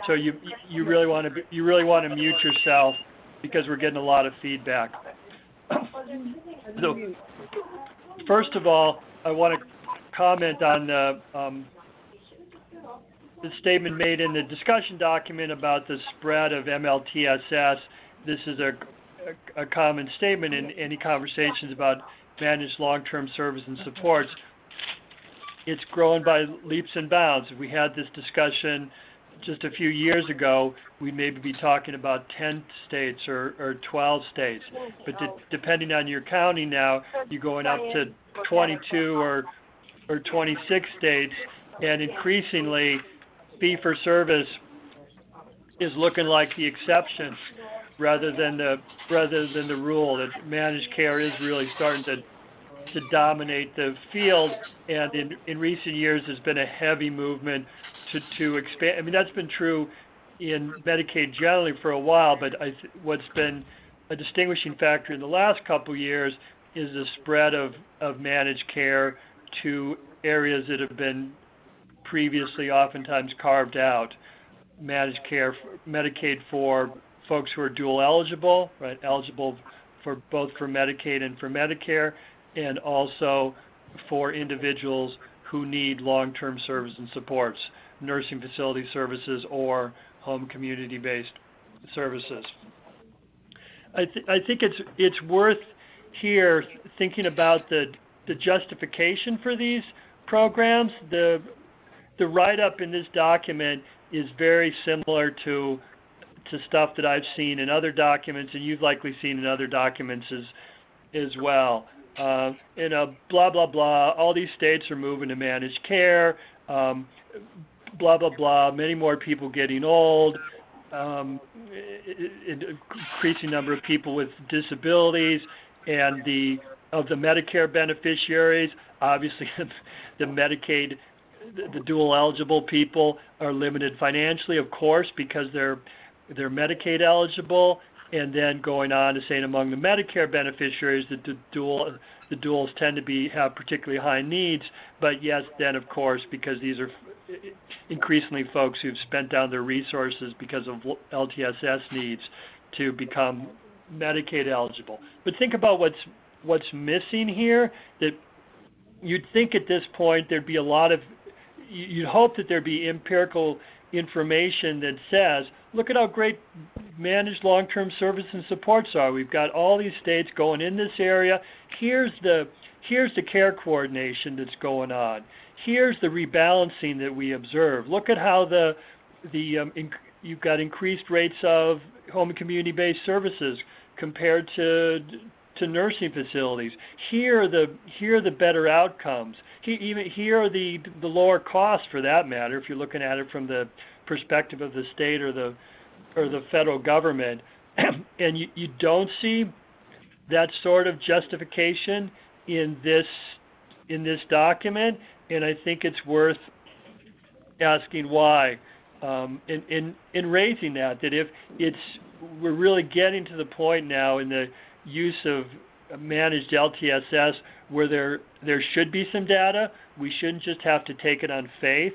So you really want to mute yourself because we're getting a lot of feedback. So first of all, I want to comment on the statement made in the discussion document about the spread of MLTSS. This is a common statement in any conversations about managed long-term service and supports. It's grown by leaps and bounds. If we had this discussion just a few years ago, we'd maybe be talking about 10 states or 12 states. But depending on your county now, you're going up to 22 or 26 states, and increasingly fee-for-service is looking like the exception rather than the rule. That managed care is really starting to dominate the field, and in recent years there's been a heavy movement to expand. I mean, that's been true in Medicaid generally for a while, but what's been a distinguishing factor in the last couple of years is the spread of managed care to areas that have been previously oftentimes carved out. Managed care, Medicaid for folks who are dual eligible, right? Eligible for both for Medicaid and for Medicare, and also for individuals who need long-term service and supports, nursing facility services or home community-based services. I think it's worth here thinking about the justification for these programs. The write-up in this document is very similar to stuff that I've seen in other documents, and you've likely seen in other documents as well. Blah, blah, blah, all these states are moving to managed care, blah, blah, blah, many more people getting old, increasing number of people with disabilities, and of the Medicare beneficiaries, obviously the Medicaid, the dual eligible people are limited financially, of course, because they're Medicaid eligible. And then going on to saying among the Medicare beneficiaries, the duals tend to have particularly high needs. But yes, then of course, because these are increasingly folks who've spent down their resources because of LTSS needs to become Medicaid eligible. But think about what's missing here. That you'd think at this point there'd be you'd hope that there'd be empirical information that says, look at how great managed long-term service and supports are. We've got all these states going in this area. Here's the care coordination that's going on. Here's the rebalancing that we observe. Look at how you've got increased rates of home and community-based services compared to nursing facilities. Here are the better outcomes. Here are the lower costs, for that matter, if you're looking at it from the perspective of the state or the federal government. And you don't see that sort of justification in this document, and I think it's worth asking why. In raising that if we're really getting to the point now in the use of managed LTSS where there should be some data. We shouldn't just have to take it on faith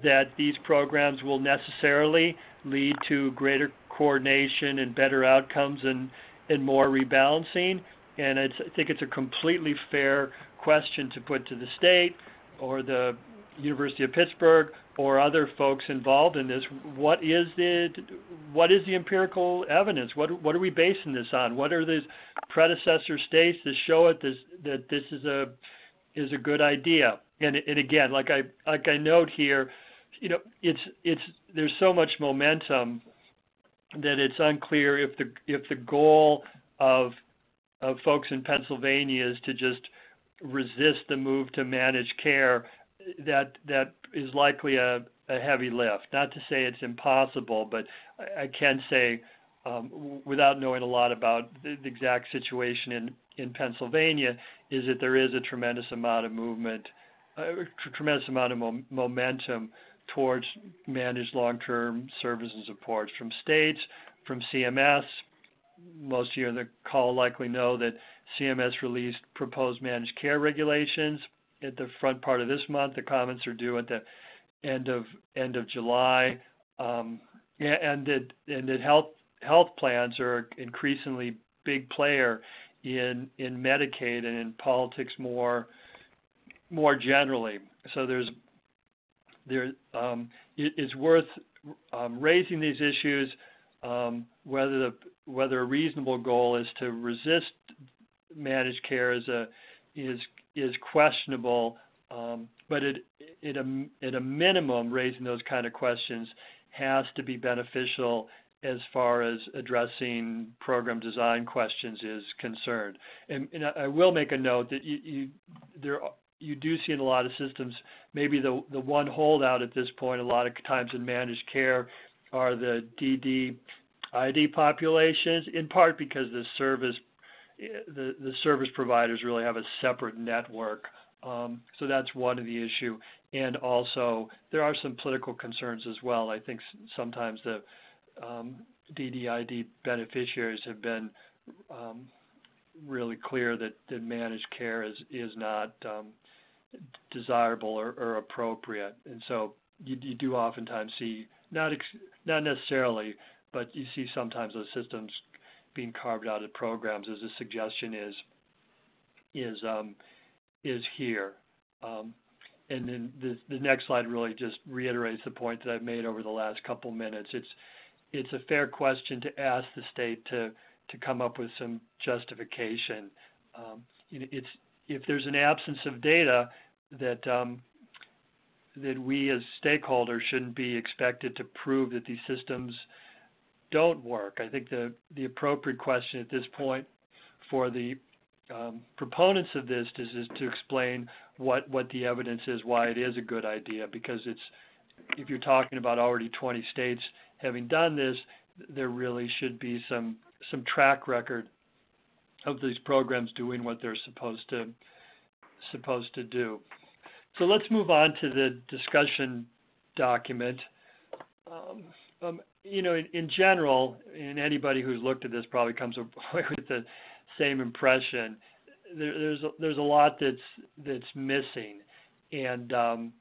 that these programs will necessarily lead to greater coordination and better outcomes and more rebalancing. And I think it's a completely fair question to put to the state or the University of Pittsburgh or other folks involved in this. What is the empirical evidence? What are we basing this on? What are the predecessor states that show it that this is a good idea? And again, like I note here, there's so much momentum that it's unclear if the goal of folks in Pennsylvania is to just resist the move to managed care. That is likely a heavy lift. Not to say it's impossible, but I can say, without knowing a lot about the exact situation in Pennsylvania, is that there is a tremendous amount of movement, a tremendous amount of momentum towards managed long-term services and supports from states, from CMS. Most of you on the call likely know that CMS released proposed managed care regulations at the front part of this month. The comments are due at the end of July. and that health plans are an increasingly big player in Medicaid and in politics more generally. So it's worth raising these issues. Whether a reasonable goal is to resist managed care is questionable, but at a minimum, raising those kind of questions has to be beneficial as far as addressing program design questions is concerned. And I will make a note that you do see in a lot of systems, maybe the one holdout at this point a lot of times in managed care are the DD-ID populations, in part because the service providers really have a separate network. So that's one of the issue. And also, there are some political concerns as well. I think sometimes the DD-ID beneficiaries have been really clear that managed care is not desirable or appropriate. And so you do oftentimes see, not necessarily, but you see sometimes those systems being carved out of programs, as the suggestion is here. And then the next slide really just reiterates the point that I've made over the last couple minutes. It's a fair question to ask the state to come up with some justification. If there's an absence of data that we as stakeholders shouldn't be expected to prove that these systems don't work. I think the appropriate question at this point for the proponents of this is to explain what the evidence is, why it is a good idea, because if you're talking about already 20 states having done this, there really should be some track record of these programs doing what they're supposed to do. So let's move on to the discussion document. In general, and anybody who's looked at this probably comes away with the same impression. There's a lot that's missing, and to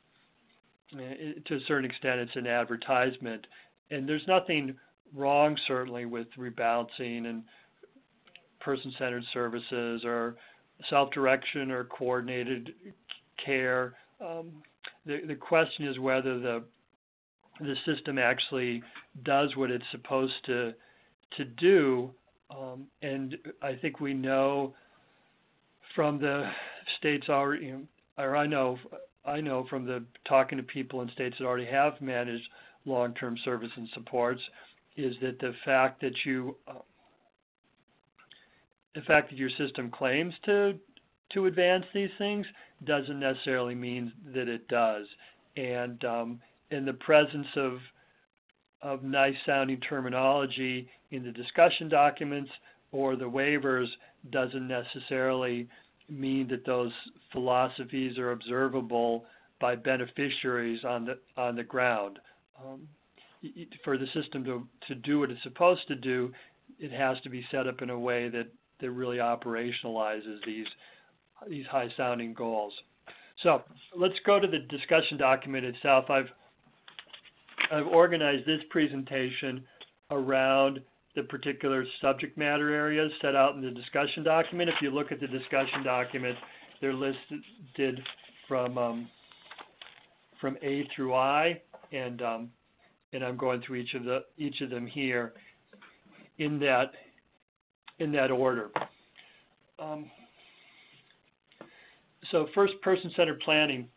a certain extent, it's an advertisement. And there's nothing wrong, certainly, with rebalancing and person-centered services or self-direction or coordinated care. The question is whether the system actually does what it's supposed to do, and I think we know from the states already, or I know from the talking to people in states that already have managed long-term service and supports, is that the fact that your system claims to advance these things doesn't necessarily mean that it does. And in the presence of nice-sounding terminology in the discussion documents or the waivers doesn't necessarily mean that those philosophies are observable by beneficiaries on the ground. For the system to do what it's supposed to do, it has to be set up in a way that really operationalizes these high-sounding goals. So let's go to the discussion document itself. I've organized this presentation around the particular subject matter areas set out in the discussion document. If you look at the discussion document, they're listed from A through I, and I'm going through each of them here in that order. So first, person-centered planning.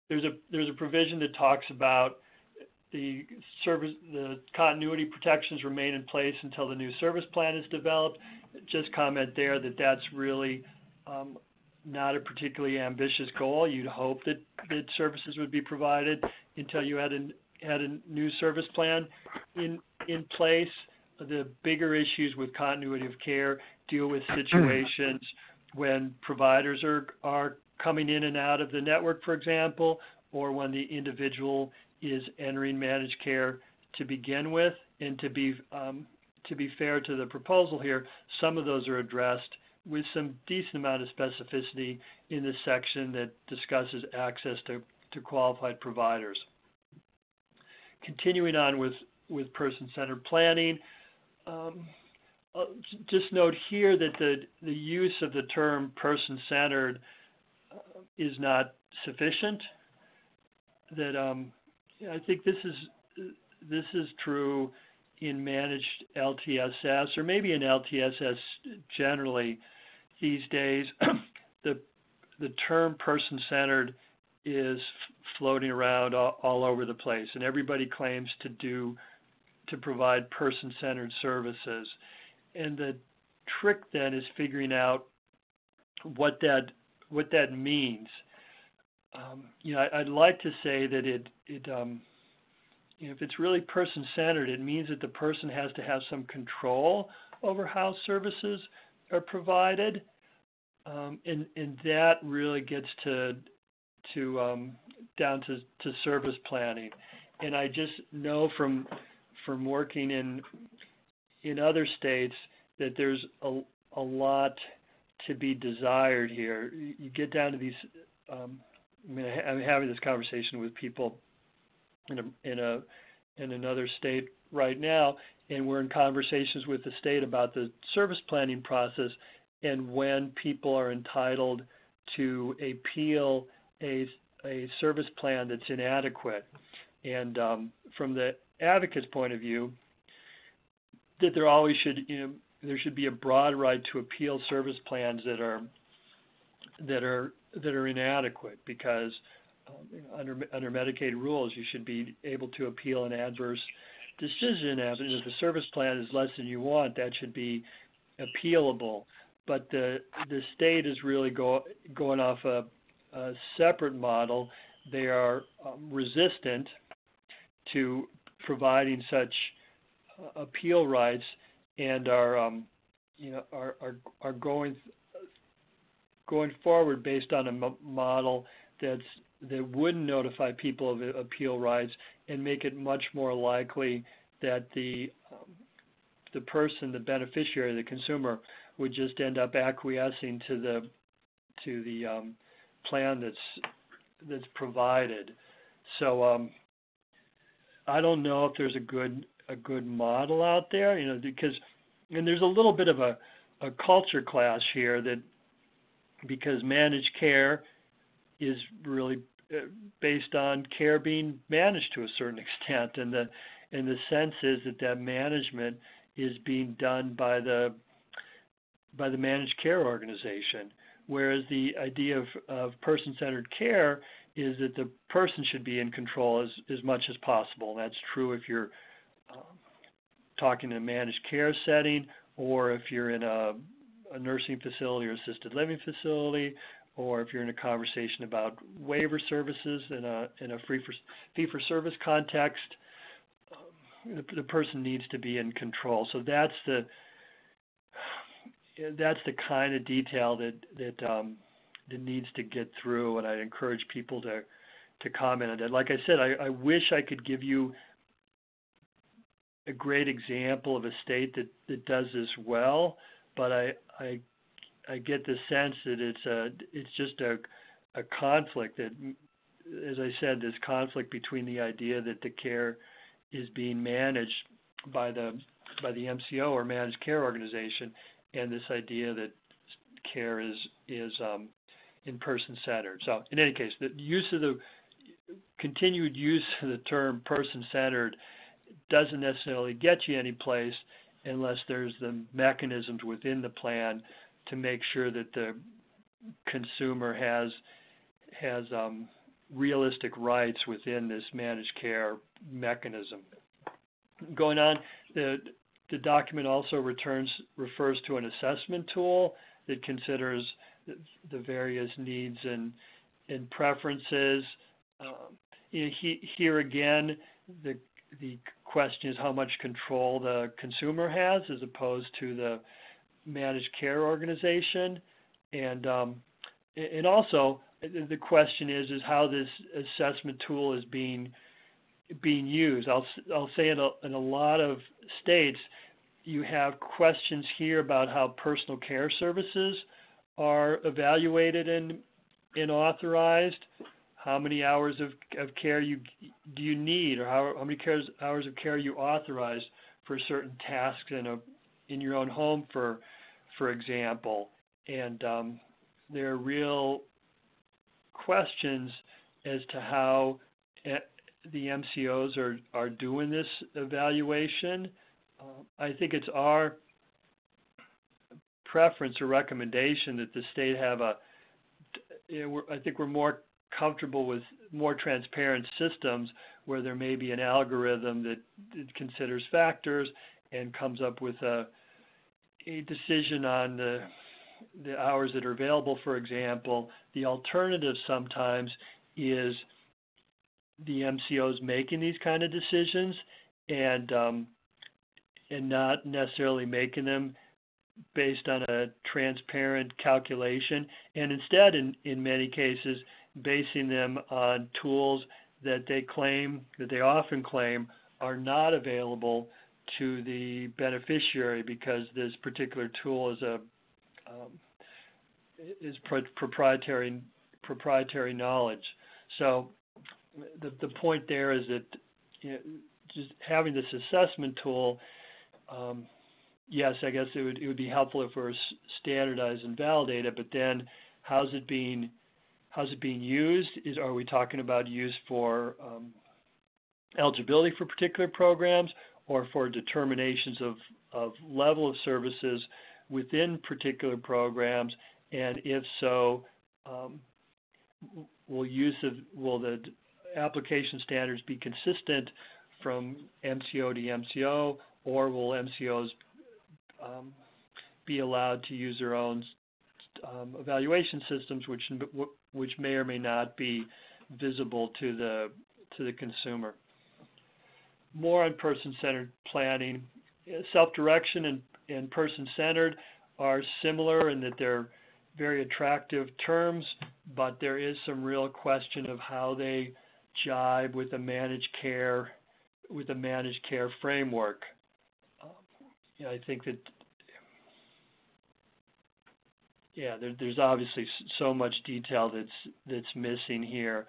There's a provision that talks about the continuity protections remain in place until the new service plan is developed. Just comment there that that's really not a particularly ambitious goal. You'd hope that services would be provided until you had a new service plan in place. The bigger issues with continuity of care deal with situations when providers are coming in and out of the network, for example, or when the individual is entering managed care to begin with. And to be fair to the proposal here, some of those are addressed with some decent amount of specificity in the section that discusses access to qualified providers. continuing on with person-centered planning, just note here that the use of the term person-centered is not sufficient. That I think this is true in managed LTSS, or maybe in LTSS generally these days. The term person-centered is floating around all over the place, and everybody claims to provide person-centered services. And the trick then is figuring out what that means. I'd like to say that if it's really person-centered, it means that the person has to have some control over how services are provided, and that really gets down to service planning. And I just know from working in other states that there's a lot to be desired here. You get down to these. I'm having this conversation with people in another state right now, and we're in conversations with the state about the service planning process and when people are entitled to appeal a service plan that's inadequate. And from the advocate's point of view, that there always there should be a broad right to appeal service plans that are inadequate, because under Medicaid rules you should be able to appeal an adverse decision. And if the service plan is less than you want, that should be appealable. But the state is really going off a separate model. They are resistant to providing such appeal rights, and are going forward based on a model that wouldn't notify people of appeal rights and make it much more likely that the person, the beneficiary, the consumer, would just end up acquiescing to the plan that's provided. So I don't know if there's a good model out there, and there's a little bit of a culture clash here, that because managed care is really based on care being managed to a certain extent, and the sense is that management is being done by the managed care organization, whereas the idea of person-centered care is that the person should be in control as much as possible. And that's true if you're talking in a managed care setting, or if you're in a nursing facility or assisted living facility, or if you're in a conversation about waiver services in a fee-for-service context. The person needs to be in control. So that's the kind of detail that needs to get through, and I encourage people to comment on that. Like I said, I wish I could give you a great example of a state that does this well, but I get the sense that it's just a conflict, that, as I said, this conflict between the idea that the care is being managed by the MCO or managed care organization, and this idea that care is in person-centered. So in any case, the continued use of the term person-centered doesn't necessarily get you any place unless there's the mechanisms within the plan to make sure that the consumer has realistic rights within this managed care mechanism. Going on, the document also refers to an assessment tool that considers the various needs and preferences. Here again, the question is how much control the consumer has as opposed to the managed care organization, and also the question is how this assessment tool is being used. I'll say in a lot of states you have questions here about how personal care services are evaluated and authorized, how many hours of care do you need, or how many hours of care you authorized for certain tasks in your own home, for example. And there are real questions as to how the MCOs are doing this evaluation. I think it's our preference or recommendation that the state have I think we're more comfortable with more transparent systems where there may be an algorithm that considers factors and comes up with a decision on the hours that are available, for example. The alternative sometimes is the MCOs making these kind of decisions and not necessarily making them based on a transparent calculation, and instead, in many cases, basing them on tools that they often claim are not available to the beneficiary because this particular tool is proprietary knowledge. So the point there is that just having this assessment tool, yes, I guess it would be helpful if it were standardized and validated, but then how's it being used? Are we talking about use for eligibility for particular programs or for determinations of level of services within particular programs? And if so, will the application standards be consistent from MCO to MCO, or will MCOs be allowed to use their own evaluation systems, which may or may not be visible to the consumer? More on person-centered planning. Self-direction and person-centered are similar in that they're very attractive terms, but there is some real question of how they jibe with a managed care framework. I think that there's obviously so much detail that's missing here.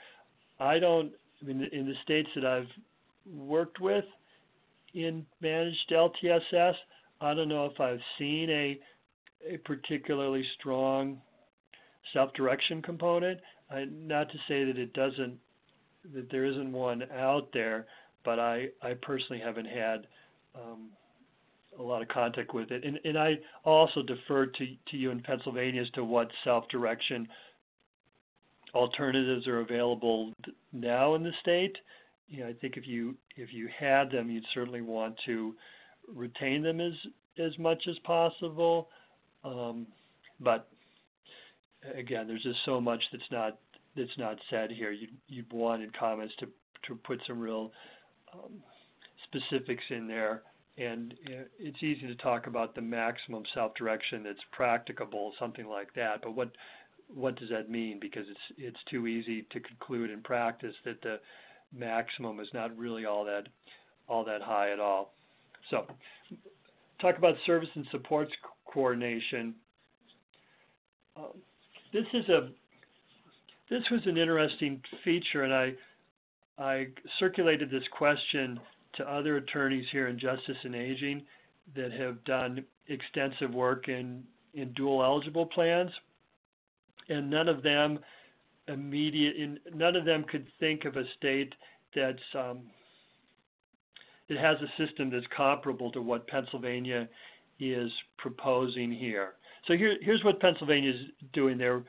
In the states that I've worked with in managed LTSS, I don't know if I've seen a particularly strong self-direction component. Not to say that there isn't one out there, but I personally haven't had a lot of contact with it. And I also defer to you in Pennsylvania as to what self-direction alternatives are available now in the state. I think if you had them, you'd certainly want to retain them as much as possible. But again, there's just so much that's not said here. You'd wanted comments to put some real specifics in there. And it's easy to talk about the maximum self-direction that's practicable, something like that. But what does that mean? Because it's too easy to conclude in practice that the maximum is not really all that high at all. So, talk about service and supports coordination. This was an interesting feature, and I circulated this question to other attorneys here in Justice and Aging that have done extensive work in dual eligible plans, and none of them could think of a state that has a system that's comparable to what Pennsylvania is proposing here. So here's what Pennsylvania is doing. They're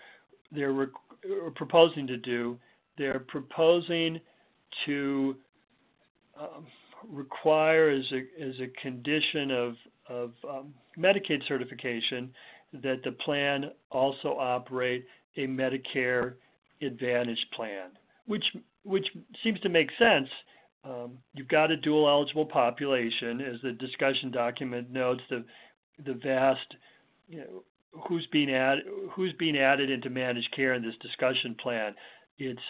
proposing to do. They're proposing to require as a condition of Medicaid certification that the plan also operate a Medicare Advantage plan, which seems to make sense. You've got a dual eligible population, as the discussion document notes. The vast, who's being added into managed care in this discussion plan. It's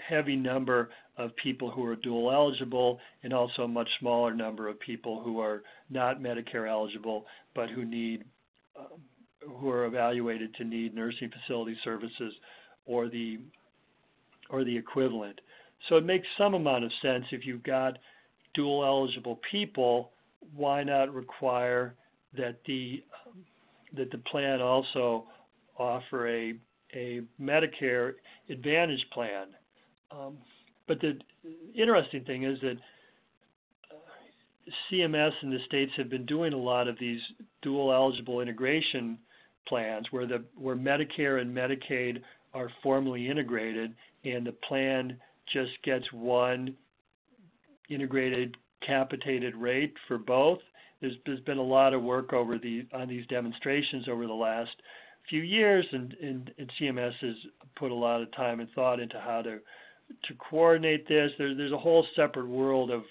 heavy number of people who are dual eligible, and also a much smaller number of people who are not Medicare eligible, but who are evaluated to need nursing facility services or the or the equivalent. So it makes some amount of sense if you've got dual eligible people, why not require that the plan also offer a Medicare Advantage plan. But the interesting thing is that CMS and the states have been doing a lot of these dual eligible integration plans where Medicare and Medicaid are formally integrated, and the plan just gets one integrated capitated rate for both. There's been a lot of work on these demonstrations over the last few years, and CMS has put a lot of time and thought into how to coordinate this. There's a whole separate world of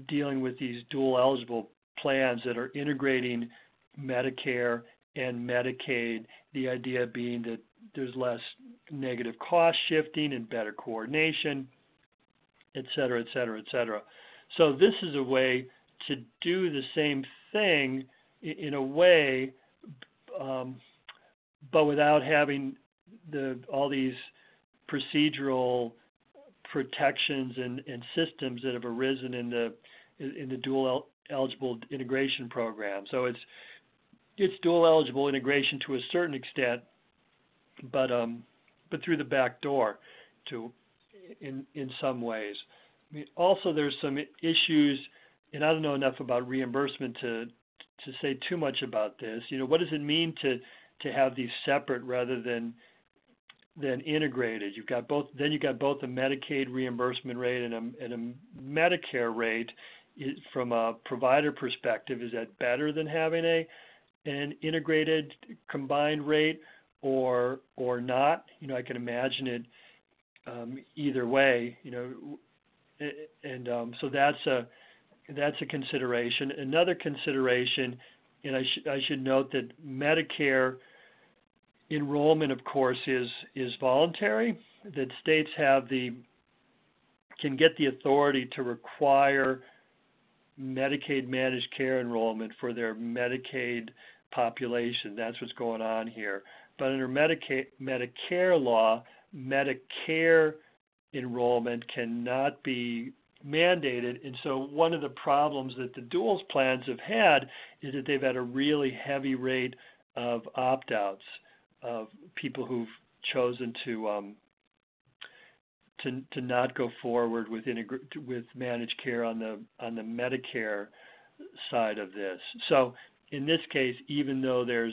dealing with these dual eligible plans that are integrating Medicare and Medicaid, the idea being that there's less negative cost shifting and better coordination, et cetera, et cetera, et cetera. So this is a way to do the same thing in a way, but without having all these procedural protections and systems that have arisen in the dual eligible integration program. So it's dual eligible integration to a certain extent, but through the back door in some ways. I mean, also there's some issues, and I don't know enough about reimbursement to say too much about this. What does it mean to have these separate rather than integrated? You've got both a Medicaid reimbursement rate and a Medicare rate. From a provider perspective, is that better than having an integrated combined rate or not? I can imagine it either way. And so that's a consideration. Another consideration, and I should note that Medicare enrollment, of course, is voluntary. That states can get the authority to require Medicaid managed care enrollment for their Medicaid population. That's what's going on here. But under Medicare law, Medicare enrollment cannot be mandated, and so one of the problems that the duals plans have had is that they've had a really heavy rate of opt-outs of people who've chosen to not go forward with managed care on the Medicare side of this. So in this case, even though there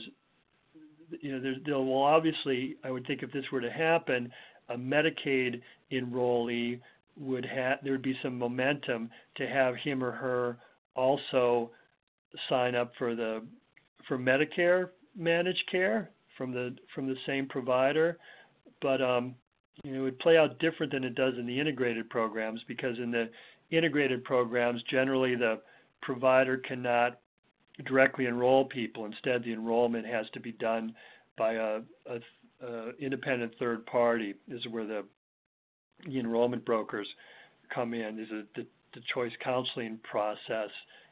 will obviously, I would think if this were to happen, a Medicaid enrollee there would be some momentum to have him or her also sign up for Medicare managed care from the same provider, but it would play out different than it does in the integrated programs, because in the integrated programs, generally the provider cannot directly enroll people. Instead, the enrollment has to be done by a independent third party. This is where the enrollment brokers come in, is the choice counseling process.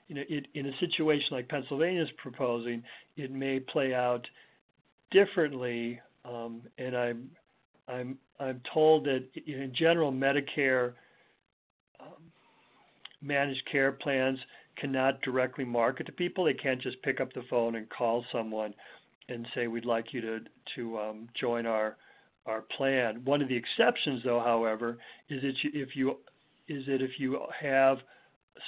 In a situation like Pennsylvania's proposing, it may play out differently, and I'm told that in general Medicare managed care plans cannot directly market to people. They can't just pick up the phone and call someone and say, we'd like you to join our plan. One of the exceptions, though, however, is that if you have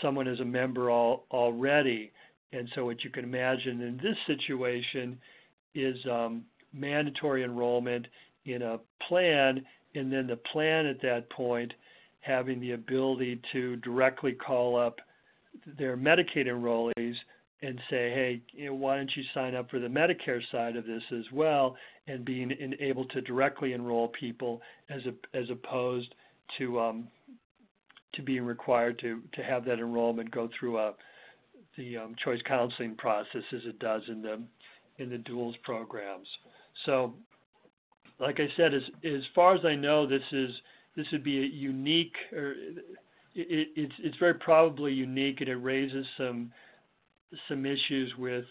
someone as a member already, and so what you can imagine in this situation is mandatory enrollment in a plan, and then the plan at that point having the ability to directly call up their Medicaid enrollees and say, hey, why don't you sign up for the Medicare side of this as well, and being able to directly enroll people as opposed to being required to have that enrollment go through the choice counseling process as it does in the duals programs. So, like I said, as far as I know, this would be a unique, or it's very probably unique, and it raises some issues with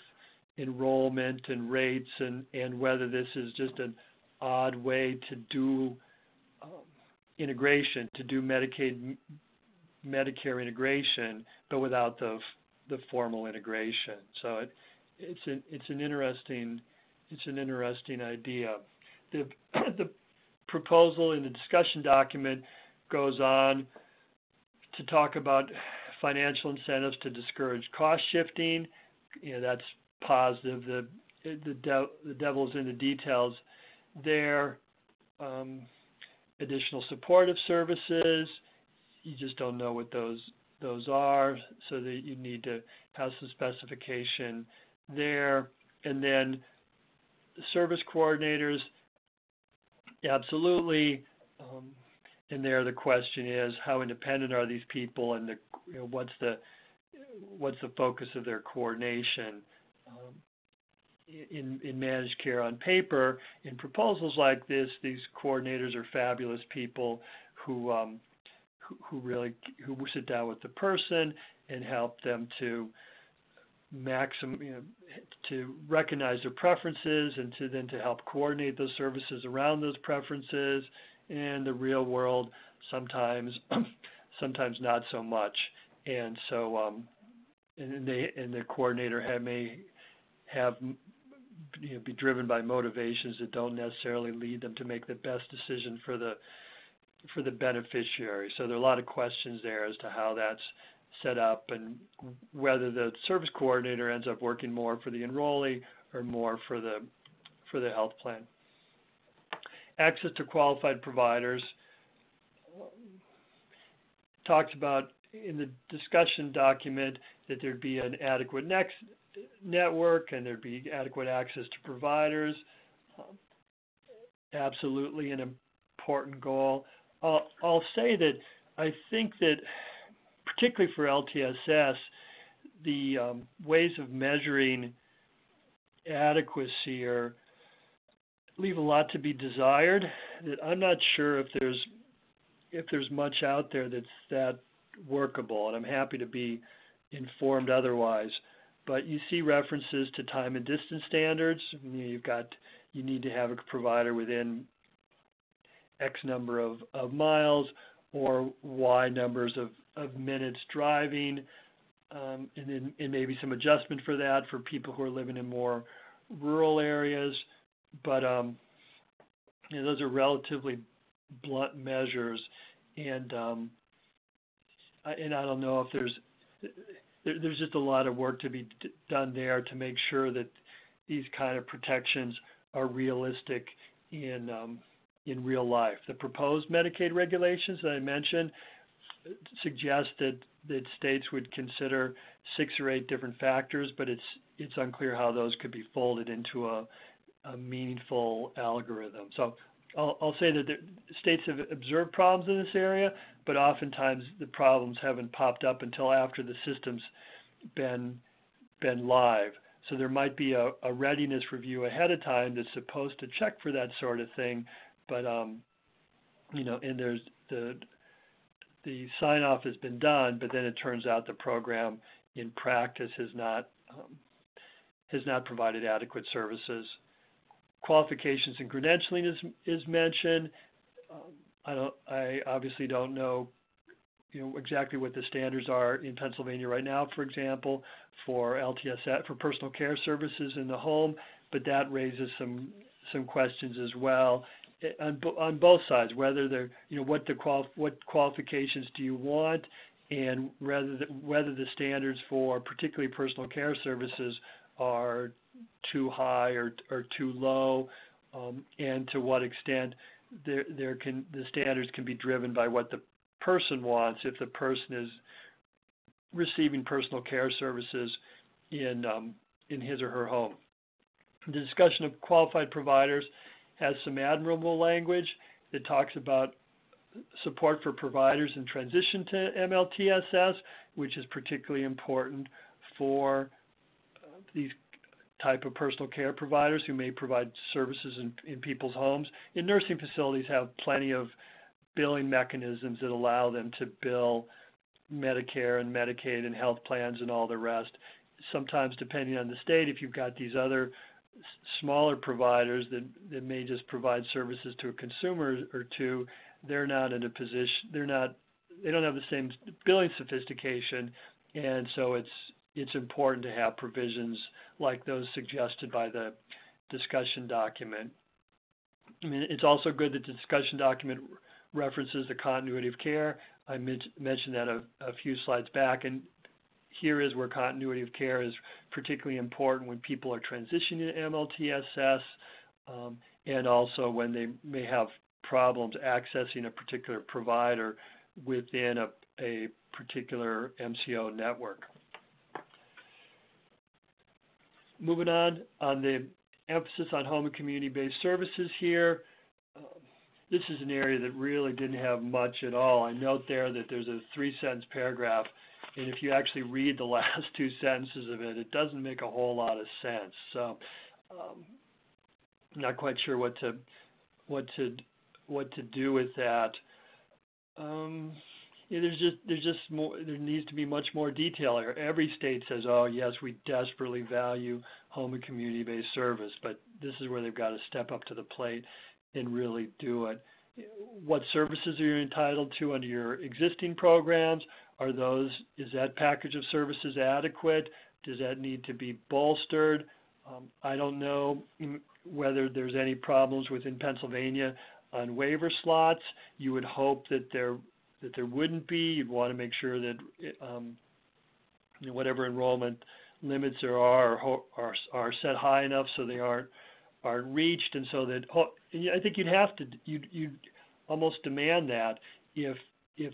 enrollment and rates, and whether this is just an odd way to do integration, to do Medicare integration, but without the formal integration. So it's an interesting idea. The proposal in the discussion document goes on to talk about financial incentives to discourage cost shifting. That's positive. The devil's in the details there. Additional supportive services, you just don't know what those are, so that you need to have some specification there. And then service coordinators, absolutely. And there the question is, how independent are these people, and what's the focus of their coordination? In managed care on paper, in proposals like this, these coordinators are fabulous people who sit down with the person and help them to to recognize their preferences, and to help coordinate those services around those preferences. In the real world, sometimes not so much, and so and the coordinator may be driven by motivations that don't necessarily lead them to make the best decision for the beneficiary. So there are a lot of questions there as to how that's set up, and whether the service coordinator ends up working more for the enrollee or more for the health plan. Access to qualified providers. Talks about in the discussion document that there'd be an adequate network, and there'd be adequate access to providers. Absolutely an important goal. I'll say that I think that, particularly for LTSS, the ways of measuring adequacy leave a lot to be desired. That I'm not sure if there's much out there that's that workable, and I'm happy to be informed otherwise. But you see references to time and distance standards. You need to have a provider within X number of miles, or Y numbers of minutes driving, and maybe some adjustment for that for people who are living in more rural areas. But those are relatively blunt measures, and I don't know if there's just a lot of work to be done there to make sure that these kind of protections are realistic in real life. The proposed Medicaid regulations that I mentioned suggest that states would consider 6 or 8 different factors, but it's unclear how those could be folded into a meaningful algorithm. So I'll say that states have observed problems in this area, but oftentimes the problems haven't popped up until after the system's been live. So there might be a readiness review ahead of time that's supposed to check for that sort of thing, but and there's the sign-off has been done, but then it turns out the program in practice has not provided adequate services. Qualifications and credentialing is mentioned. I obviously don't know, exactly what the standards are in Pennsylvania right now, for example, for LTSS, for personal care services in the home, but that raises some questions as well on both sides. Whether they're, what qualifications do you want, and whether the standards for particularly personal care services are too high or too low, and to what extent the standards can be driven by what the person wants. If the person is receiving personal care services in his or her home. The discussion of qualified providers has some admirable language that talks about support for providers in transition to MLTSS, which is particularly important for these type of personal care providers who may provide services in people's homes. In nursing facilities have plenty of billing mechanisms that allow them to bill Medicare and Medicaid and health plans and all the rest. Sometimes, depending on the state, if you've got these other smaller providers that may just provide services to a consumer or two, they're not in a position, they don't have the same billing sophistication, and so it's important to have provisions like those suggested by the discussion document. I mean, it's also good that the discussion document references the continuity of care. I mentioned that a few slides back, and here is where continuity of care is particularly important when people are transitioning to MLTSS, and also when they may have problems accessing a particular provider within a particular MCO network. Moving on the emphasis on home and community-based services here. This is an area that really didn't have much at all. I note there that there's a 3-sentence paragraph, and if you actually read the last 2 sentences of it, it doesn't make a whole lot of sense. So I'm not quite sure what to do with that. Yeah, there needs to be much more detail here. Every state says, oh yes, we desperately value home and community-based service, but this is where they've got to step up to the plate and really do it. What services are you entitled to under your existing programs? Is that package of services adequate? Does that need to be bolstered? I don't know whether there's any problems within Pennsylvania on waiver slots. You would hope that there wouldn't be. You'd want to make sure that whatever enrollment limits there are set high enough so they aren't reached, and so that I think you'd almost demand that if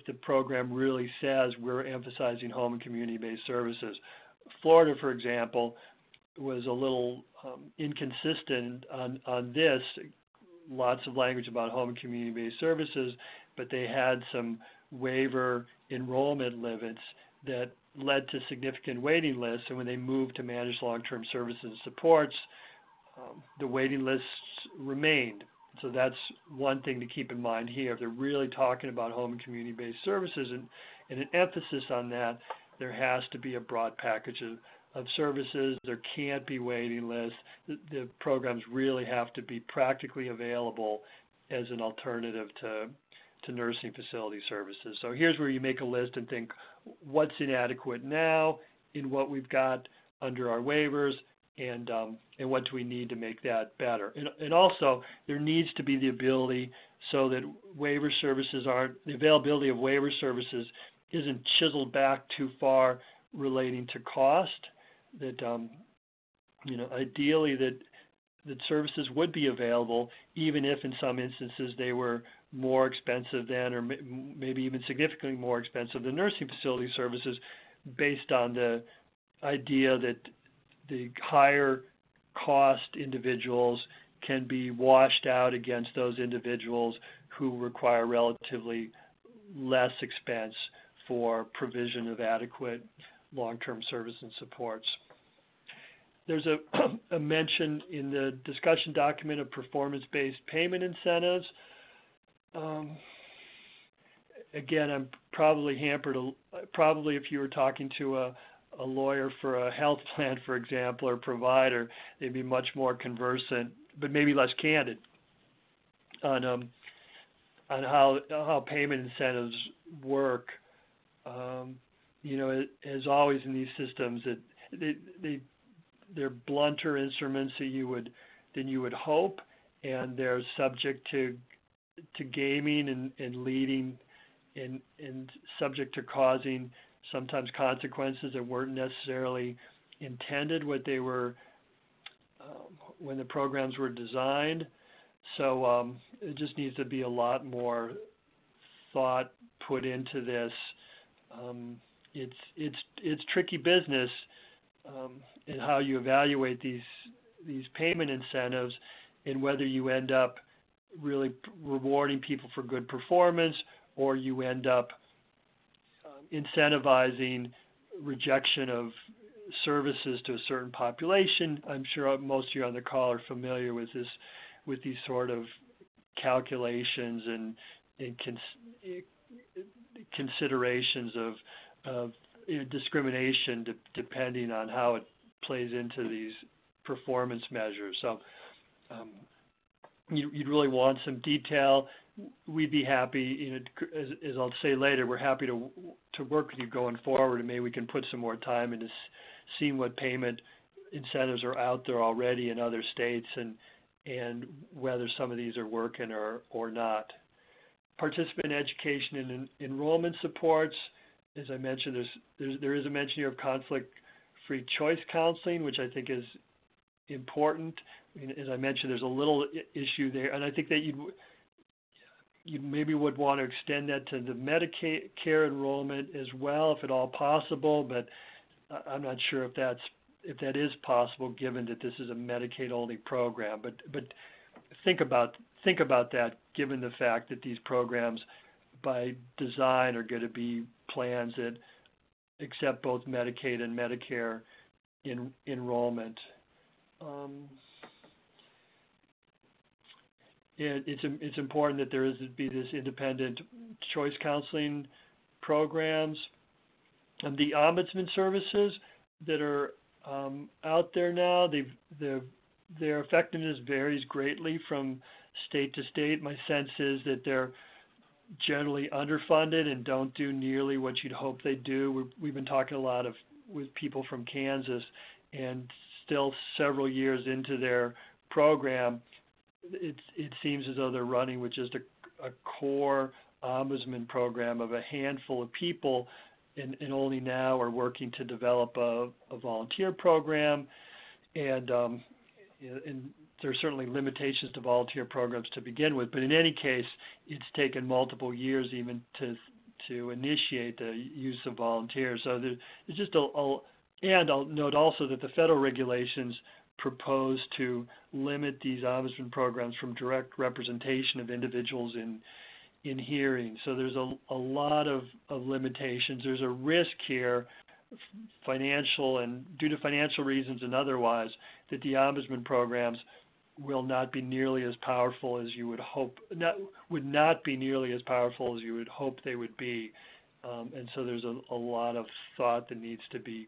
the program really says we're emphasizing home and community-based services. Florida, for example, was a little inconsistent on this. Lots of language about home and community-based services, but they had some waiver enrollment limits that led to significant waiting lists, and when they moved to managed long-term services and supports, the waiting lists remained. So that's one thing to keep in mind here. If they're really talking about home and community-based services and an emphasis on that, there has to be a broad package of services. There can't be waiting lists. The programs really have to be practically available as an alternative to nursing facility services. So here's where you make a list and think, what's inadequate now in what we've got under our waivers, and what do we need to make that better? And also, there needs to be the ability so that waiver services the availability of waiver services isn't chiseled back too far relating to cost. That ideally that services would be available, even if in some instances they were more expensive than, or maybe even significantly more expensive than nursing facility services, based on the idea that the higher cost individuals can be washed out against those individuals who require relatively less expense for provision of adequate long-term service and supports. There's a mention in the discussion document of performance-based payment incentives. Again, I'm probably hampered. Probably if you were talking to a lawyer for a health plan, for example, or provider, they'd be much more conversant, but maybe less candid on how payment incentives work. As always in these systems, they're blunter instruments than you would hope, and they're subject to gaming and leading and subject to causing sometimes consequences that weren't necessarily intended when the programs were designed. So it just needs to be a lot more thought put into this. It's tricky business in how you evaluate these payment incentives, and whether you end up really rewarding people for good performance, or you end up incentivizing rejection of services to a certain population. I'm sure most of you on the call are familiar with these sort of calculations and considerations of discrimination depending on how it plays into these performance measures. So you'd really want some detail we'd be happy, as I'll say later, we're happy to work with you going forward, and maybe we can put some more time into seeing what payment incentives are out there already in other states, and whether some of these are working or not. Participant education and enrollment supports. As I mentioned, there is a mention here of conflict-free choice counseling, which I think is important. As I mentioned, there's a little issue there, and I think that you maybe would want to extend that to the Medicare enrollment as well, if at all possible. But I'm not sure if that is possible, given that this is a Medicaid-only program. But think about that, given the fact that these programs, by design, are going to be plans that accept both Medicaid and Medicare enrollment. It's important that there be this independent choice counseling programs. And the ombudsman services that are out there now, their effectiveness varies greatly from state to state. My sense is that they're generally underfunded and don't do nearly what you'd hope they do. We've been talking a lot with people from Kansas, and still several years into their program, it seems as though they're running with just a core ombudsman program of a handful of people, and only now are working to develop a volunteer program. And there are certainly limitations to volunteer programs to begin with, but in any case, it's taken multiple years even to initiate the use of volunteers. So there's just and I'll note also that the federal regulations propose to limit these ombudsman programs from direct representation of individuals in hearings. So there's a lot of limitations. There's a risk here, financial and due to financial reasons and otherwise, that the ombudsman programs will not be nearly as powerful as you would hope. Would not be nearly as powerful as you would hope they would be. And so there's a lot of thought that needs to be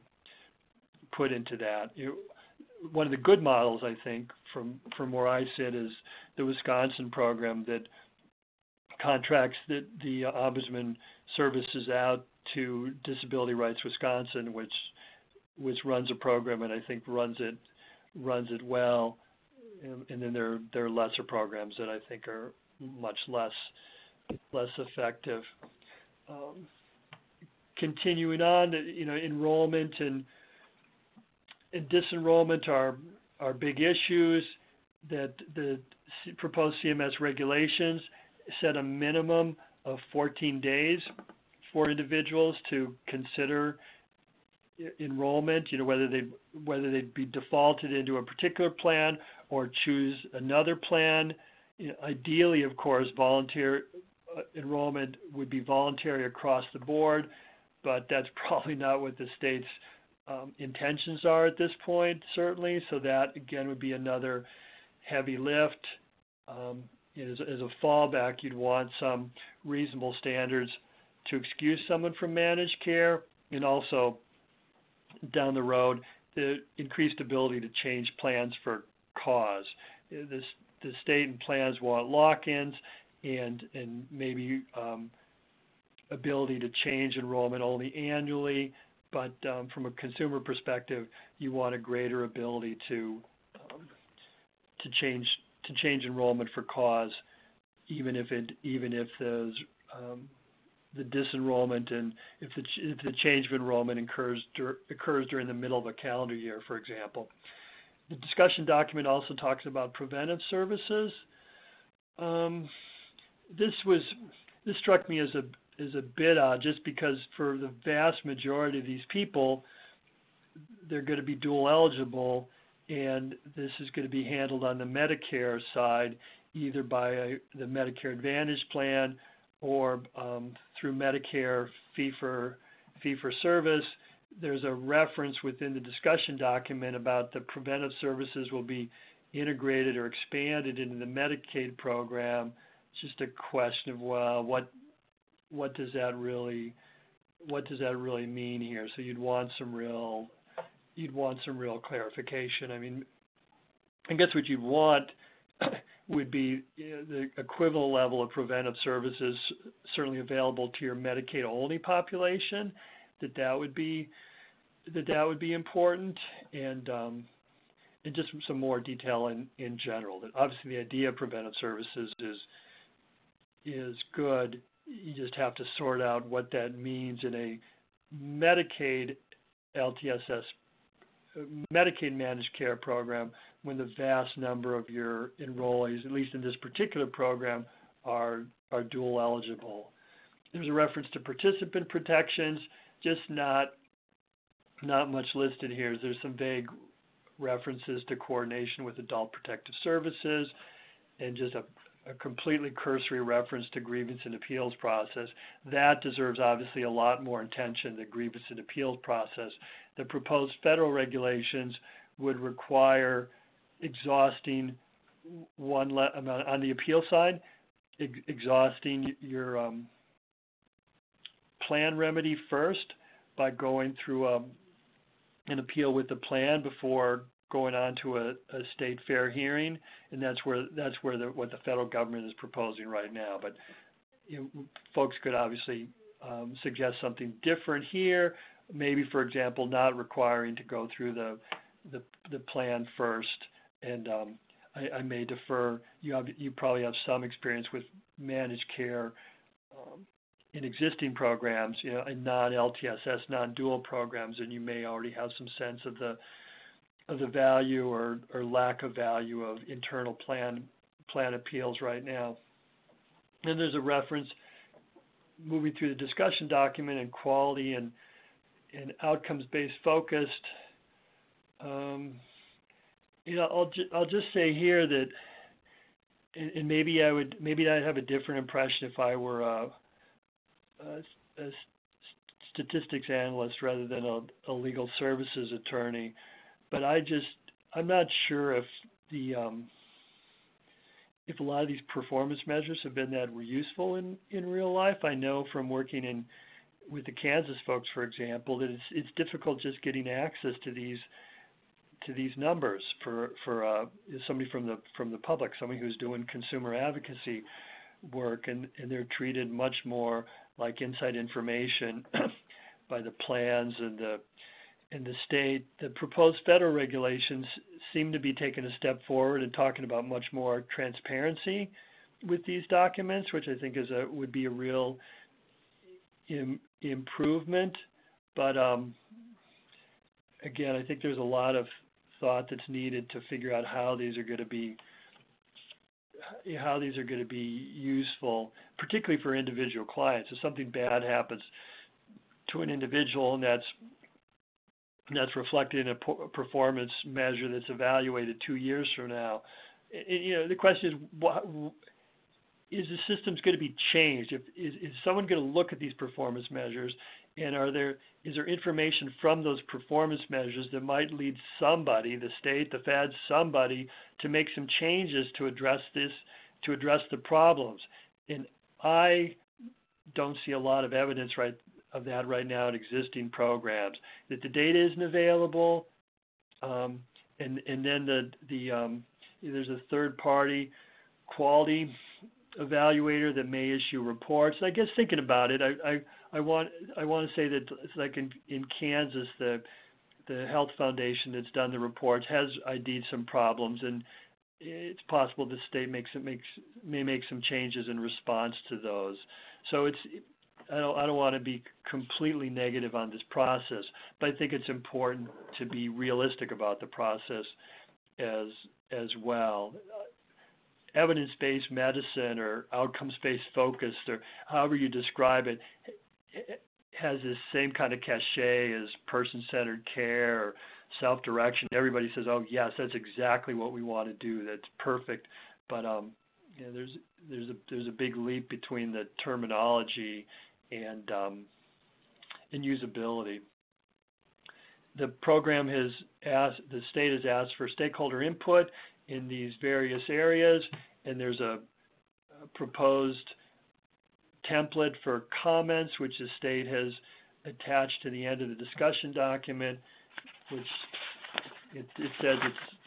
put into that. One of the good models, I think, from where I sit, is the Wisconsin program that contracts the ombudsman services out to Disability Rights Wisconsin, which runs a program, and I think runs it well. And then there are lesser programs that I think are much less effective. Continuing on, enrollment and disenrollment are big issues. That the proposed CMS regulations set a minimum of 14 days for individuals to consider enrollment, whether they'd be defaulted into a particular plan or choose another plan. Ideally, of course, volunteer enrollment would be voluntary across the board, but that's probably not what the state's intentions are at this point, certainly. So that, again, would be another heavy lift. As a fallback, you'd want some reasonable standards to excuse someone from managed care, and also down the road, the increased ability to change plans for cause. The state and plans want lock-ins and maybe ability to change enrollment only annually, but from a consumer perspective, you want a greater ability to change enrollment for cause, even if the disenrollment and if the change of enrollment occurs during the middle of a calendar year, for example. The discussion document also talks about preventive services. This struck me as a bit odd, just because for the vast majority of these people, they're going to be dual eligible, and this is going to be handled on the Medicare side, either by the Medicare Advantage plan or through Medicare fee for service. There's a reference within the discussion document about the preventive services will be integrated or expanded into the Medicaid program. It's just a question of, well, what does that really mean here? So you'd want some real clarification. I mean, I guess what you'd want would be the equivalent level of preventive services certainly available to your Medicaid-only population. That would be important, and just some more detail in general. That obviously the idea of preventive services is good. You just have to sort out what that means in a Medicaid LTSS, Medicaid managed care program, when the vast number of your enrollees, at least in this particular program, are dual eligible. There's a reference to participant protections, just not much listed here. There's some vague references to coordination with adult protective services, and just a completely cursory reference to grievance and appeals process. That deserves obviously a lot more attention, the grievance and appeals process. The proposed federal regulations would require exhausting on the appeal side, exhausting your plan remedy first by going through an appeal with the plan before going on to a state fair hearing, and that's where what the federal government is proposing right now. But folks could obviously suggest something different here. Maybe, for example, not requiring to go through the plan first. And I may defer. You probably have some experience with managed care in existing programs, in non-LTSS, non-dual programs, and you may already have some sense of the value or lack of value of internal plan appeals right now. And there's a reference moving through the discussion document and quality and outcomes-based focused. I'll just say here that, and maybe I'd have a different impression if I were a statistics analyst rather than a legal services attorney. But I'm not sure if if a lot of these performance measures have been that useful in real life. I know from working with the Kansas folks, for example, that it's difficult just getting access to these numbers for somebody from the public, somebody who's doing consumer advocacy work, and they're treated much more like inside information by the plans and the state. The proposed federal regulations seem to be taking a step forward and talking about much more transparency with these documents, which I think would be a real improvement. But again, I think there's a lot of thought that's needed to figure out how these are going to be useful, particularly for individual clients. If something bad happens to an individual and that's reflected in a performance measure that's evaluated 2 years from now, the question is the system's going to be changed? Is someone going to look at these performance measures, and is there information from those performance measures that might lead somebody, the state, the feds, somebody, to make some changes to address the problems? And I don't see a lot of evidence of that right now in existing programs. That the data isn't available, and then there's a third-party quality evaluator that may issue reports. I guess thinking about it, I want to say that it's like in Kansas, the health foundation that's done the reports has ID'd some problems, and it's possible the state may make some changes in response to those. So I don't want to be completely negative on this process, but I think it's important to be realistic about the process as well. Evidence-based medicine or outcomes-based focused, or however you describe it, has this same kind of cachet as person-centered care or self-direction. Everybody says, "Oh, yes, that's exactly what we want to do. That's perfect." But there's a big leap between the terminology and usability. The program the state has asked for stakeholder input in these various areas, and there's a proposed template for comments, which the state has attached to the end of the discussion document, which it says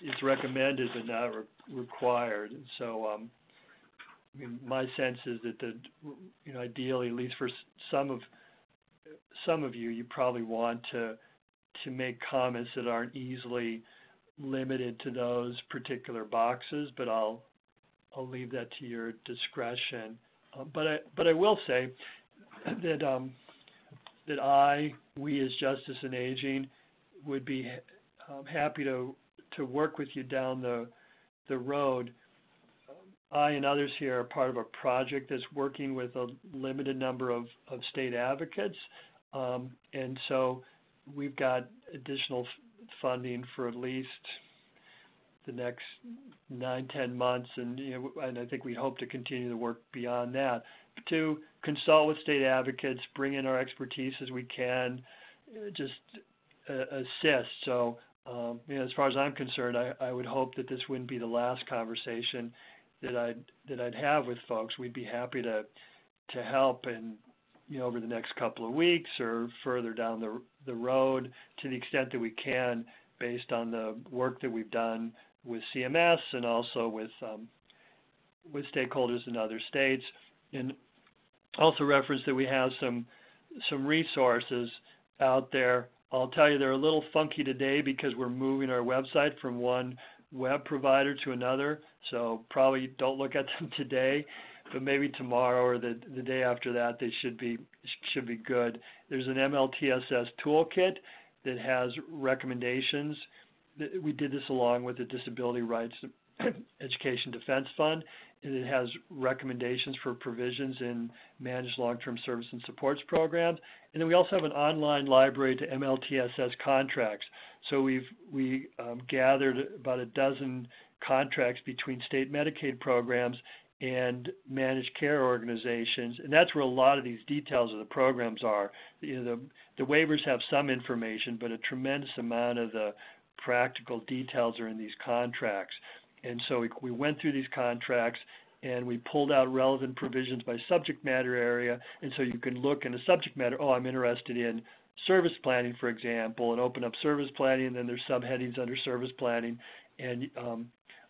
it's recommended but not required. And so, I mean, my sense is that ideally, at least for some of you, you probably want to make comments that aren't easily limited to those particular boxes. But I'll leave that to your discretion. But I will say that we as Justice and Aging would be happy to work with you down the road. I and others here are part of a project that's working with a limited number of state advocates, and so we've got additional funding for at least the next 9-10 months, and and I think we hope to continue to work beyond that to consult with state advocates, bring in our expertise as we can, just assist. So, as far as I'm concerned, I would hope that this wouldn't be the last conversation that I'd have with folks. We'd be happy to help, and over the next couple of weeks or further down the road, to the extent that we can, based on the work that we've done with CMS and also with stakeholders in other states. And also reference that we have some resources out there. I'll tell you they're a little funky today because we're moving our website from one web provider to another, so probably don't look at them today, but maybe tomorrow or the day after that they should be good. There's an MLTSS toolkit that has recommendations. We did this along with the Disability Rights Education Defense Fund, and it has recommendations for provisions in managed long-term service and supports programs. And then we also have an online library to MLTSS contracts. So we gathered about a dozen contracts between state Medicaid programs and managed care organizations, and that's where a lot of these details of the programs are. The waivers have some information, but a tremendous amount of the practical details are in these contracts. And so we went through these contracts and we pulled out relevant provisions by subject matter area. And so you can look in the subject matter, I'm interested in service planning, for example, and open up service planning, and then there's subheadings under service planning, and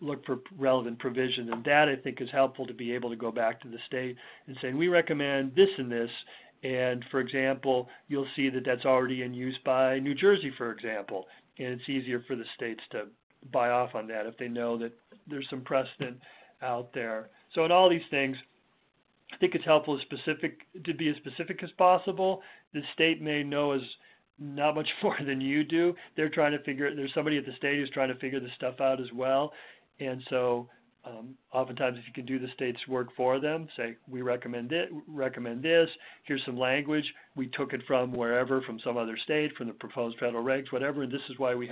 look for relevant provisions. And that, I think, is helpful to be able to go back to the state and say, we recommend this and this. And, for example, you'll see that that's already in use by New Jersey, for example. And it's easier for the states to buy off on that if they know that there's some precedent out there. So in all these things, I think it's helpful to be as specific as possible. The state may know as not much more than you do. They're trying to there's somebody at the state who's trying to figure this stuff out as well. And so oftentimes if you can do the state's work for them, say, we recommend this, here's some language, we took it from wherever, from some other state, from the proposed federal regs, whatever, and this is why we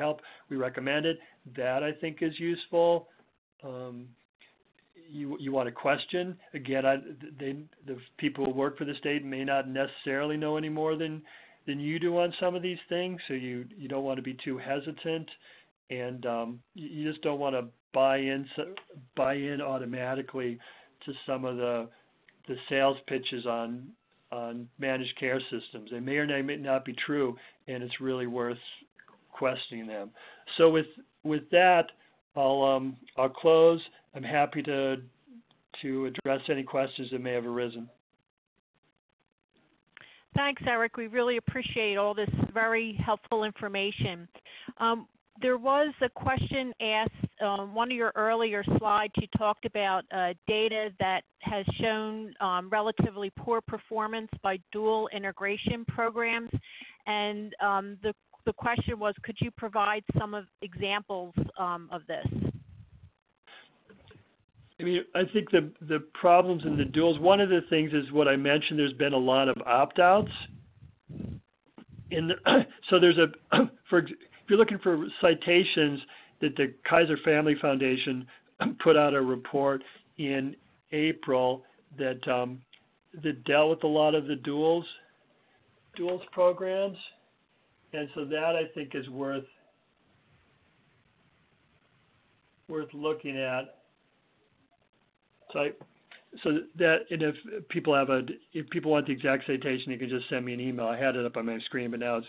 recommend it. That, I think, is useful. You want to question. Again, the people who work for the state may not necessarily know any more than you do on some of these things, so you don't want to be too hesitant, and you just don't want to buy in automatically to some of the sales pitches on managed care systems. They may or may not be true, and it's really worth questioning them. So with that, I'll close. I'm happy to address any questions that may have arisen. Thanks, Eric. We really appreciate all this very helpful information. There was a question asked on one of your earlier slides. You talked about data that has shown relatively poor performance by dual integration programs, and the question was, could you provide some examples of this? I mean, I think the problems in the duals, one of the things is what I mentioned, there's been a lot of opt-outs. So there's if you're looking for citations, that the Kaiser Family Foundation put out a report in April that dealt with a lot of the duals programs. And so that, I think, is worth looking at. So that, and if people want the exact citation, you can just send me an email. I had it up on my screen, but now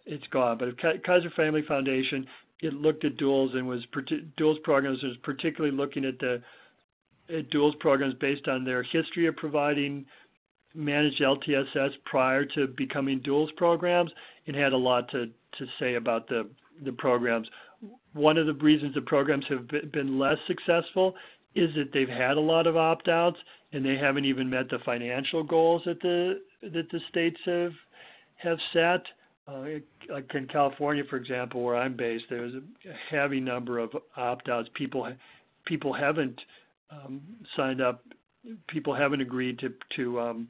it's gone. But if Kaiser Family Foundation, it looked at duals and duals programs was particularly looking at duals programs based on their history of providing managed LTSS prior to becoming duals programs, and had a lot to say about the programs. One of the reasons the programs have been less successful is that they've had a lot of opt-outs, and they haven't even met the financial goals that the states have set. Like in California, for example, where I'm based, there's a heavy number of opt-outs. People haven't signed up. People haven't agreed to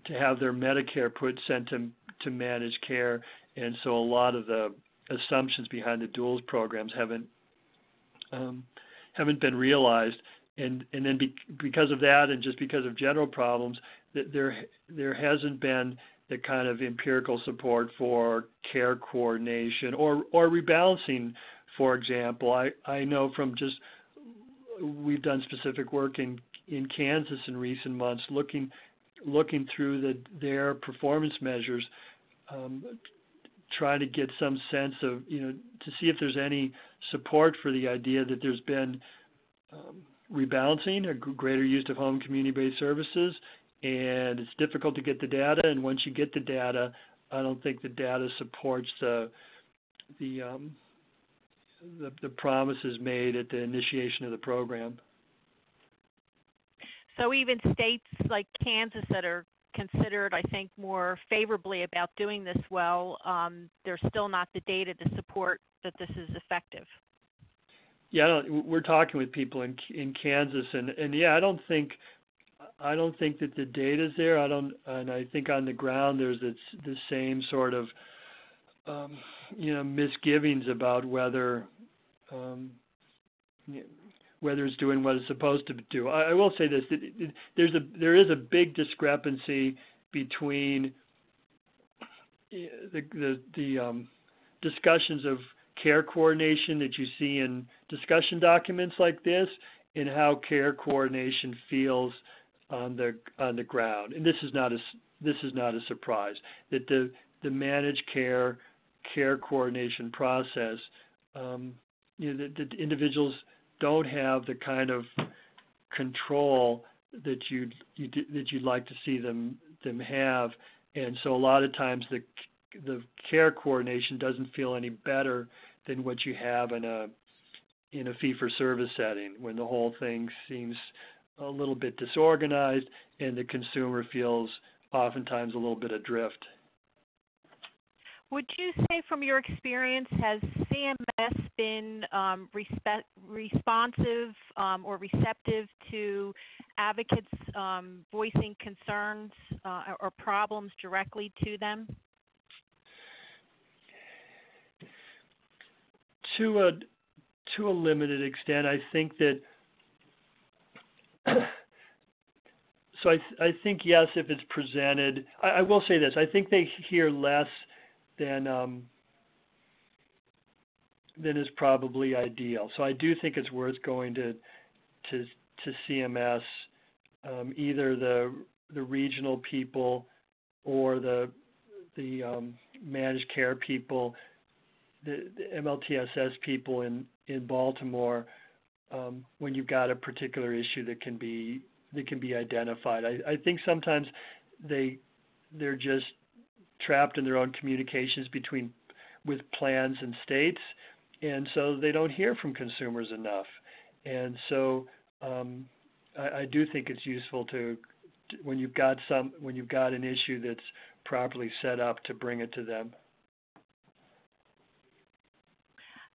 have their Medicare sent to managed care, and so a lot of the assumptions behind the duals programs haven't been realized. And then because of that, and just because of general problems, that there hasn't been the kind of empirical support for care coordination or rebalancing. For example, I know from we've done specific work in Kansas in recent months, looking through their performance measures, trying to get some sense of, to see if there's any support for the idea that there's been rebalancing, a greater use of home community-based services, and it's difficult to get the data. And once you get the data, I don't think the data supports the promises made at the initiation of the program. So even states like Kansas that are considered, I think, more favorably about doing this well, there's still not the data to support that this is effective. Yeah, we're talking with people in Kansas, and yeah, I don't think that the data's there. And I think on the ground there's the same sort of misgivings about whether it's doing what it's supposed to do. I will say this: there is a big discrepancy between the discussions of care coordination that you see in discussion documents like this, and how care coordination feels on the ground. And this is not a surprise that the managed care coordination process, the individuals don't have the kind of control that you'd like to see them have, and so a lot of times the care coordination doesn't feel any better than what you have in a fee-for-service setting, when the whole thing seems a little bit disorganized and the consumer feels oftentimes a little bit adrift. Would you say, from your experience, has CMS been responsive or receptive to advocates voicing concerns or problems directly to them? To a limited extent, I think that. So I think yes, if it's presented, I will say this: I think they hear less than is probably ideal. So I do think it's worth going to CMS, either the regional people or the managed care people, the MLTSS people in Baltimore, when you've got a particular issue that can be identified. I think sometimes they're just trapped in their own communications with plans and states, and so they don't hear from consumers enough. And so I do think it's useful to when you've got an issue that's properly set up, to bring it to them.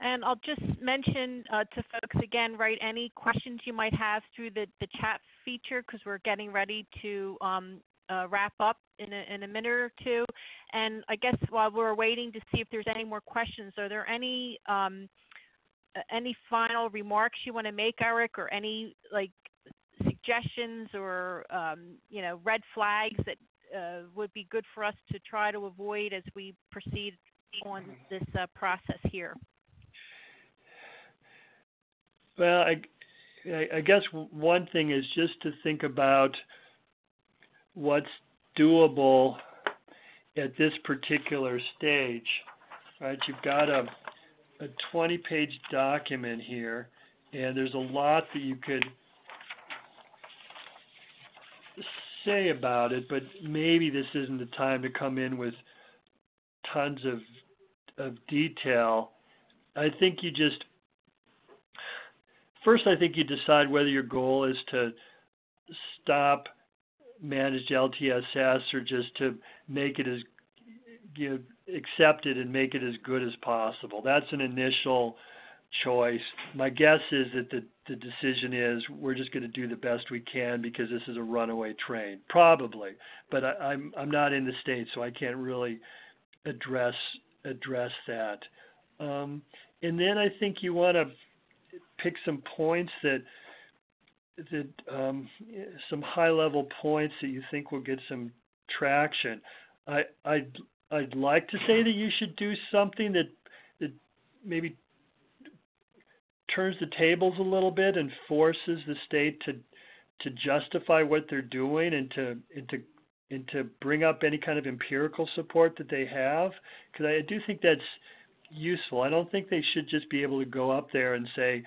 And I'll just mention to folks again, right, any questions you might have through the chat feature, because we're getting ready to wrap up in a minute or two. And I guess while we're waiting to see if there's any more questions, are there any final remarks you want to make, Eric, or any suggestions or red flags that would be good for us to try to avoid as we proceed on this process here? Well, I guess one thing is just to think about what's doable at this particular stage, right? You've got a a 20-page document here, and there's a lot that you could say about it, but maybe this isn't the time to come in with tons of detail. I think you just, first I think you decide whether your goal is to stop managed LTSS or just to make it as, accept it and make it as good as possible. That's an initial choice. My guess is that the decision is we're just going to do the best we can because this is a runaway train, probably. But I'm not in the state, so I can't really address that. And then I think you want to pick some points some high-level points that you think will get some traction. I'd like to say that you should do something that maybe turns the tables a little bit and forces the state to justify what they're doing and to bring up any kind of empirical support that they have, because I do think that's useful. I don't think they should just be able to go up there and say,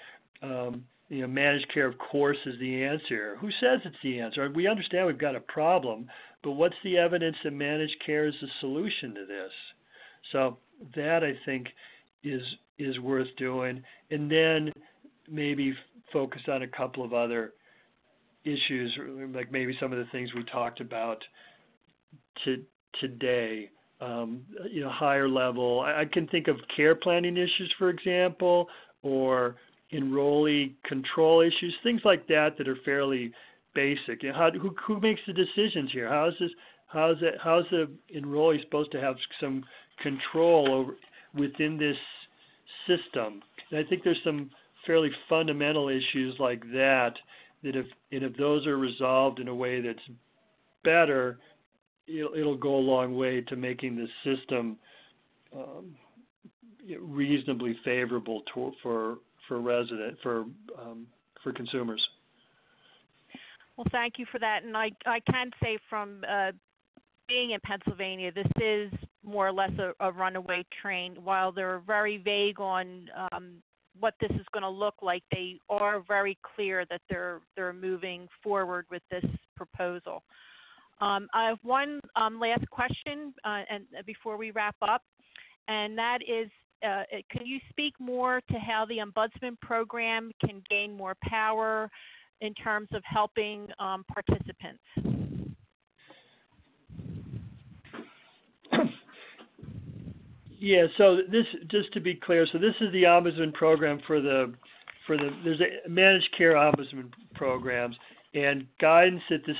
managed care, of course, is the answer. Who says it's the answer? We understand we've got a problem, but what's the evidence that managed care is the solution to this? So that, I think, is worth doing. And then maybe focus on a couple of other issues, like maybe some of the things we talked about today. Higher level. I can think of care planning issues, for example, or enrollee control issues, things like that are fairly basic. Who makes the decisions here? How's the enrollee supposed to have some control over within this system? And I think there's some fairly fundamental issues like that if those are resolved in a way that's better, it'll go a long way to making the system reasonably favorable for consumers. Well, thank you for that. And I can say from being in Pennsylvania, this is more or less a runaway train. While they're very vague on what this is going to look like, they are very clear that they're moving forward with this proposal. I have one last question and before we wrap up, and that is, can you speak more to how the Ombudsman program can gain more power in terms of helping participants? Yeah, so this, just to be clear, so this is the Ombudsman program there's a managed care Ombudsman programs, and guidance that that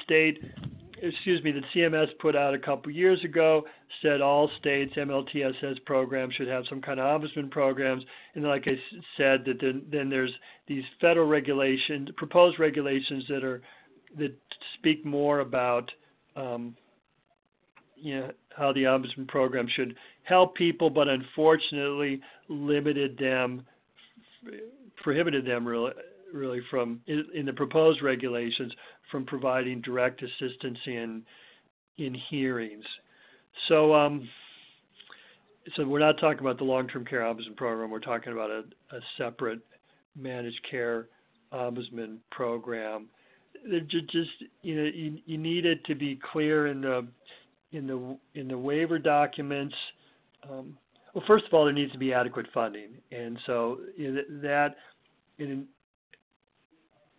CMS put out a couple years ago said all states MLTSS programs should have some kind of Ombudsman programs. And like I said, that then there's these federal regulations, proposed regulations that speak more about how the Ombudsman program should help people, but unfortunately prohibited them really from, in the proposed regulations, from providing direct assistance in hearings. So we're not talking about the long-term care Ombudsman program. We're talking about a separate managed care Ombudsman program. You need it to be clear in the waiver documents. Well, first of all, there needs to be adequate funding, and so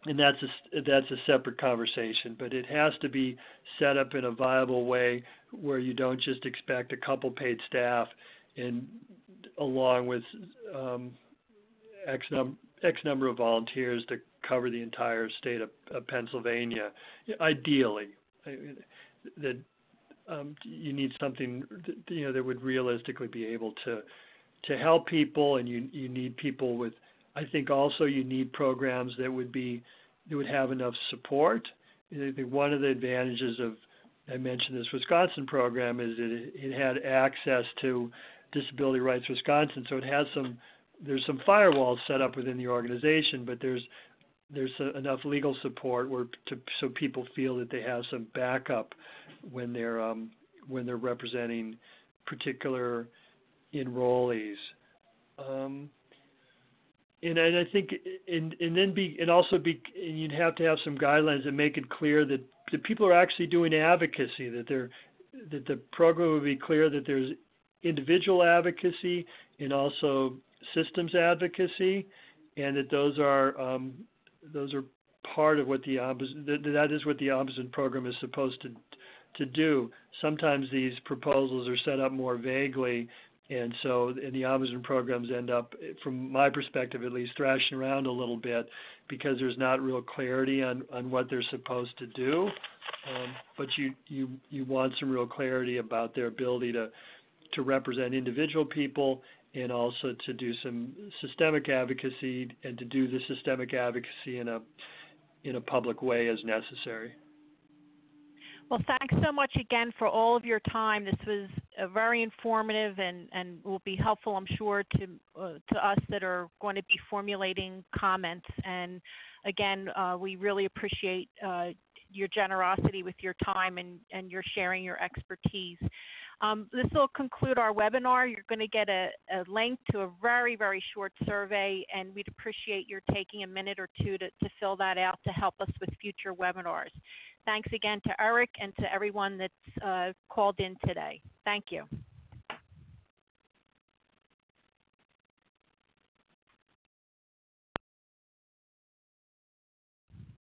that's a separate conversation. But it has to be set up in a viable way where you don't just expect a couple paid staff and along with X number of volunteers to cover the entire state of Pennsylvania. Ideally, that you need something that would realistically be able to help people, and you need people with. I think also you need programs that would have enough support. I think one of the advantages of, I mentioned this Wisconsin program, is that it had access to Disability Rights Wisconsin, so there's some firewalls set up within the organization, but there's enough legal support so people feel that they have some backup when they're representing particular enrollees. And I think, and also you'd have to have some guidelines that make it clear that the people are actually doing advocacy, that the program would be clear that there's individual advocacy and also systems advocacy, and that those are part of what the that is what the ombudsman program is supposed to do. Sometimes these proposals are set up more vaguely, and the ombudsman programs end up, from my perspective at least, thrashing around a little bit because there's not real clarity on what they're supposed to do. But you want some real clarity about their ability to represent individual people and also to do some systemic advocacy and to do the systemic advocacy in a public way as necessary. Well, thanks so much again for all of your time. This was very informative and will be helpful, I'm sure, to us that are going to be formulating comments. And again, we really appreciate your generosity with your time and your sharing your expertise. This will conclude our webinar. You're going to get a link to a very, very short survey, and we'd appreciate your taking a minute or two to fill that out to help us with future webinars. Thanks again to Eric and to everyone that's called in today. Thank you.